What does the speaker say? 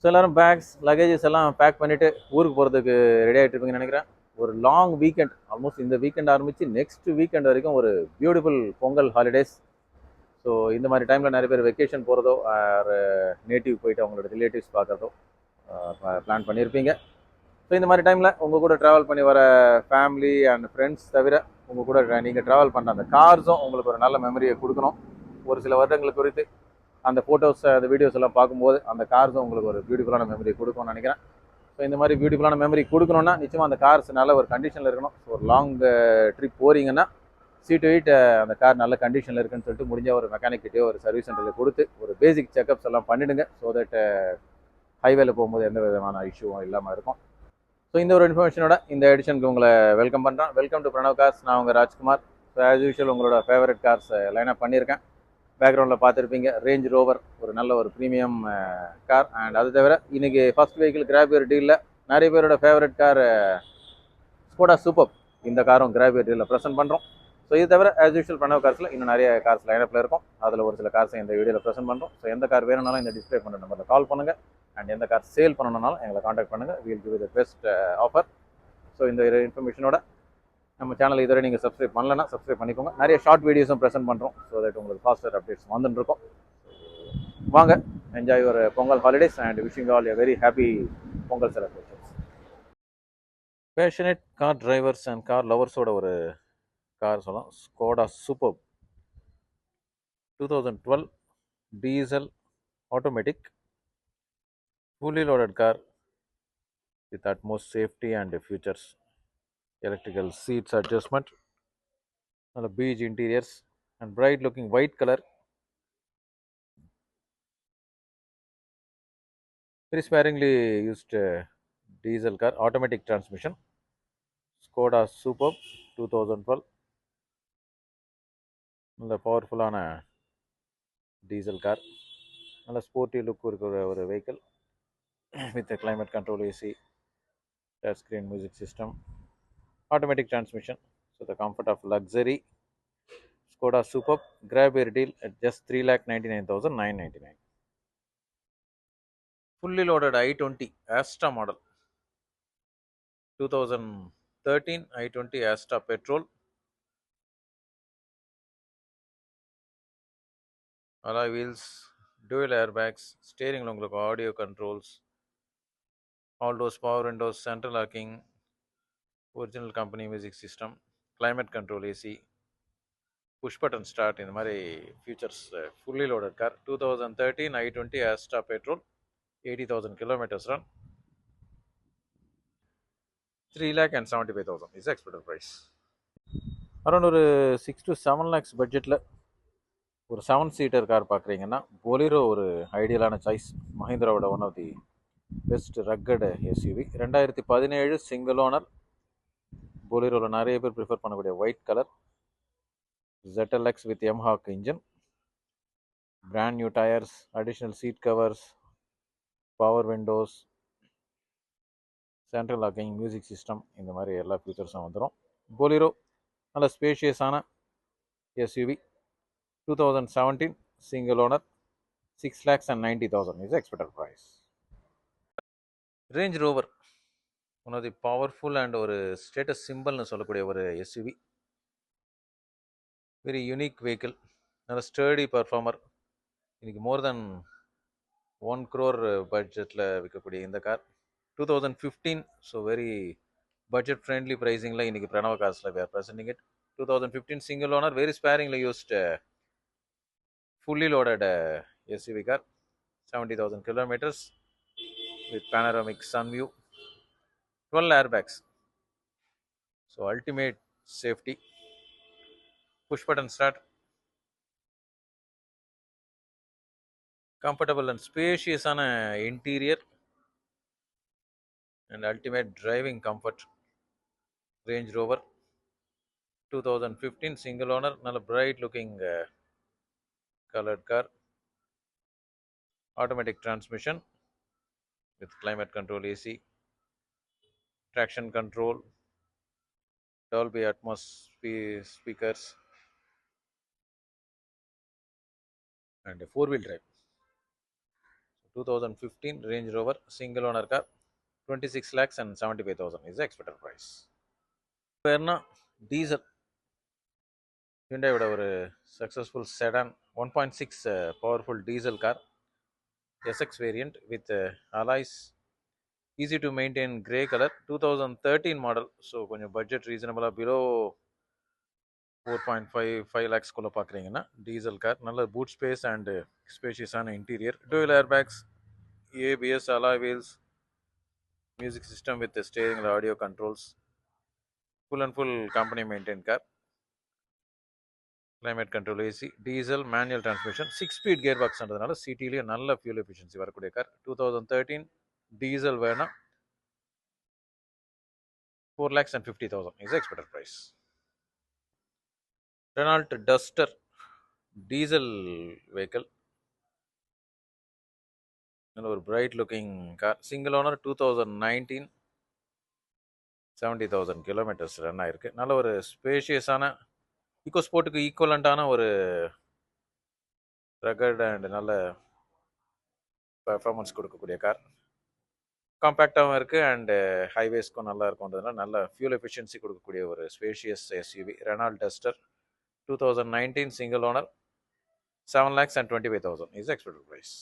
So எல்லோரும் packs luggages எல்லாம் back பண்ணிவிட்டு ஊருக்கு போகிறதுக்கு ரெடி ஆகிட்டு இருப்பீங்கன்னு நினைக்கிறேன். ஒரு லாங் வீக்கெண்ட், ஆல்மோஸ்ட் இந்த வீக்கெண்ட் ஆரம்பித்து நெக்ஸ்ட் வீக்கெண்ட் வரைக்கும் ஒரு பியூட்டிஃபுல் பொங்கல் ஹாலிடேஸ். ஸோ இந்த மாதிரி டைமில் நிறைய பேர் வெக்கேஷன் போகிறதோ ஒரு நேட்டிவ் போயிட்டு அவங்களோட ரிலேட்டிவ்ஸ் பார்க்குறதோ பிளான் பண்ணியிருப்பீங்க. ஸோ இந்த மாதிரி டைமில் உங்கள் கூட ட்ராவல் பண்ணி வர ஃபேமிலி அண்ட் ஃப்ரெண்ட்ஸ் தவிர உங்கள் கூட நீங்கள் ட்ராவல் பண்ணுற அந்த கார்ஸும் உங்களுக்கு ஒரு நல்ல மெமரியை கொடுக்கணும். ஒரு சில வருடங்களுக்கு குறித்து அந்த ஃபோட்டோஸ் அந்த வீடியோஸ் எல்லாம் பார்க்கும்போது அந்த கார்ஸும் உங்களுக்கு ஒரு பியூட்டிஃபுல்லான மெமரி கொடுக்கும்னு நினைக்கிறேன். ஸோ இந்த மாதிரி பியூட்டிஃபுல்லான மெமரி கொடுக்கணும்னா நிச்சயமாக அந்த கார்ஸ் நல்ல ஒரு கண்டிஷனில் இருக்கணும். ஸோ ஒரு லாங் ட்ரிப் போகிறீங்கன்னா சீட் வெயிட் அந்த கார் நல்ல கண்டிஷனில் இருக்குன்னு சொல்லிட்டு முடிஞ்ச ஒரு மெக்கானிக் கிட்டேயோ ஒரு சர்வீஸ் சென்டரில் கொடுத்து ஒரு பேசிக் செக்அப்ஸ் எல்லாம் பண்ணிவிடுங்க. ஸோ தட் ஹைவேல போகும்போது எந்த விதமான இஷ்யூவும் இல்லாமல் இருக்கும். ஸோ இந்த ஒரு இன்ஃபர்மேஷனோட இந்த எடிஷனுக்கு உங்களை வெல்கம் பண்ணுறேன். Welcome to Pranav cars. நான் உங்கள் ராஜ்குமார். ஸோ ஆஸ் யூஷுவல் உங்களோட ஃபேவரட் கார்ஸ் லைனப் பண்ணியிருக்கேன். பேக்ரவுண்டில் பார்த்துருப்பீங்க ரேஞ்ச் ரோவர், ஒரு நல்ல ஒரு ப்ரீமியம் கார். அண்ட் அது தவிர இன்றைக்கி ஃபர்ஸ்ட் வெஹிக்கிள் கிராபியர் டீலில் நிறைய பேரோட ஃபேவரட் கார் ஸ்கோடா சூப்பர். இந்த காரும் கிராபியர் டீலில் ப்ரெசென்ட் பண்ணுறோம். ஸோ இது தவிர ஆஸ் யூஷுவல் பிரணவ் கார்ஸில் இன்னும் நிறைய கார்ஸ் லைனப்பில் இருக்கும். அதில் ஒரு சில கார்ஸை இந்த வீடியோவில் ப்ரெசென்ட் பண்ணுறோம். ஸோ எந்த கார் வேணும்னாலும் இந்த டிஸ்பிளே பண்ணுற நம்பரில் கால் பண்ணுங்கள். அண்ட் எந்த கார் சேல் பண்ணணும்னாலும் எங்களை காண்டாக்ட் பண்ணுங்கள். Wheel give the best offer. So இந்த இன்ஃபர்மேஷனோட நம்ம சேனல் இதுவரை நீங்கள் சப்ஸ்கிரைப் பண்ணலன்னா சப்ஸ்கிரைப் பண்ணிக்கோங்க. நிறைய ஷார்ட் வீடியோஸும் ப்ரெசென்ட் பண்ணுறோம். ஸோ தட் உங்களுக்கு ஃபாஸ்டர் அப்டேட்ஸ் வந்துருக்கும். வாங்க, enjoy your Pongal holidays and wishing all a very happy Pongal celebrations. Passionate car drivers and car லவர்ஸோட ஒரு கார் சொல்லலாம். Skoda superb 2012 diesel automatic fully loaded car with utmost safety and features. Electrical seats adjustment, beige interiors and bright looking white color. Very sparingly used diesel car, automatic transmission. Skoda Superb 2012. நல்ல பவர்ஃபுல்லான diesel car. நல்ல sporty look இருக்கிற ஒரு vehicle with climate control, AC, touch screen, music system, automatic transmission. So the comfort of luxury. Skoda Superb, grab your deal at just 3,99,999. Fully loaded i20 Astra model 2013 i20 Astra petrol. Alloy wheels, dual airbags, steering உங்களுக்கு audio controls, all those power windows, central locking, original company music system, climate control, AC, push button start. இந்த மாதிரி features fully loaded car. 2013 i20 Astra petrol, 80,000 kilometers run, 3,75,000 is the expected price. Around ஒரு 6 to 7 lakhs பட்ஜெட்டில் ஒரு 7-seater car பார்க்குறீங்கன்னா Bolero ஒரு ஐடியலான choice. மஹிந்திராவோட one of the best rugged SUV. 2017 single owner. பொலிரோவில் நிறைய பேர் ப்ரிஃபர் பண்ணக்கூடிய white colour ZLX with mHawk engine, brand new tyres, additional seat covers, power windows, central locking, music system, இந்த மாதிரி எல்லா ஃபீச்சர்ஸும் வந்துடும். பொலிரோ நல்ல ஸ்பேஷியஸான SUV. 2017 single owner, 6,90,000 is the expected price. Range Rover, one of the powerful and ஒரு status சிம்பிள்னு சொல்லக்கூடிய ஒரு எஸ்யூவி. வெரி யூனிக் வெஹிக்கிள், நல்ல ஸ்டர்டி பர்ஃபார்மர். இன்னைக்கு மோர் தென் 1 crore பட்ஜெட்டில் விற்கக்கூடிய இந்த car 2015. So very budget friendly ப்ரைஸிங்கில் இன்னைக்கு பிரணவ கார்ஸில் we are presenting it. 2015 single owner, very sparingly used fully loaded SUV car, 70,000 kilometers with panoramic sun view, 12 airbags. So ultimate safety, push button start, comfortable and spacious on interior and ultimate driving comfort. Range Rover 2015 single owner, நல்ல bright looking colored car, automatic transmission with climate control, AC, traction control, Dolby Atmos speakers and a 4-wheel drive. 2015 Range Rover single owner car, 26 lakhs and 75,000 is the expected price. வேறுனா diesel ஹிண்டாயோட ஒரு successful sedan 1.6 powerful diesel car, SX variant with alloys, easy to maintain, grey colour, 2013 model. So கொஞ்சம் budget ரீசனபிளாக below 4.5 லேக்ஸ்குள்ளே பார்க்குறீங்கன்னா diesel car, நல்ல boot space and ஸ்பேஷியஸான interior, dual air bags, ABS, alloy wheels, music system with steering audio controls, full and full company maintain car, climate control AC, diesel, manual transmission, 6-ஸ்பீட் gear பாக்ஸ்ன்றதுனால சிட்டிலேயே நல்ல fuel efficiency வரக்கூடிய car. 2013 diesel வேணால் 4,50,000 is the expected price. Renault Duster diesel vehicle, ஒரு bright looking car, single owner, 2019, 70,000 kilometers run ஆயிருக்கு. நல்ல ஒரு ஸ்பேஷியஸான ஈகோ ஸ்போர்ட்டுக்கு ஈக்குவலண்டான ஒரு ரகட் அண்ட் நல்ல பெர்ஃபார்மன்ஸ் கொடுக்கக்கூடிய கார், காம்பேக்டாகவும் இருக்குது அண்டு ஹைவேஸ்க்கும் நல்லா இருக்கும்ன்றதுனால நல்ல ஃபியூல் எஃபிஷியன்சி கொடுக்கக்கூடிய ஒரு spacious SUV Renault Duster. 2019 single owner, 7,25,000 is the expected price.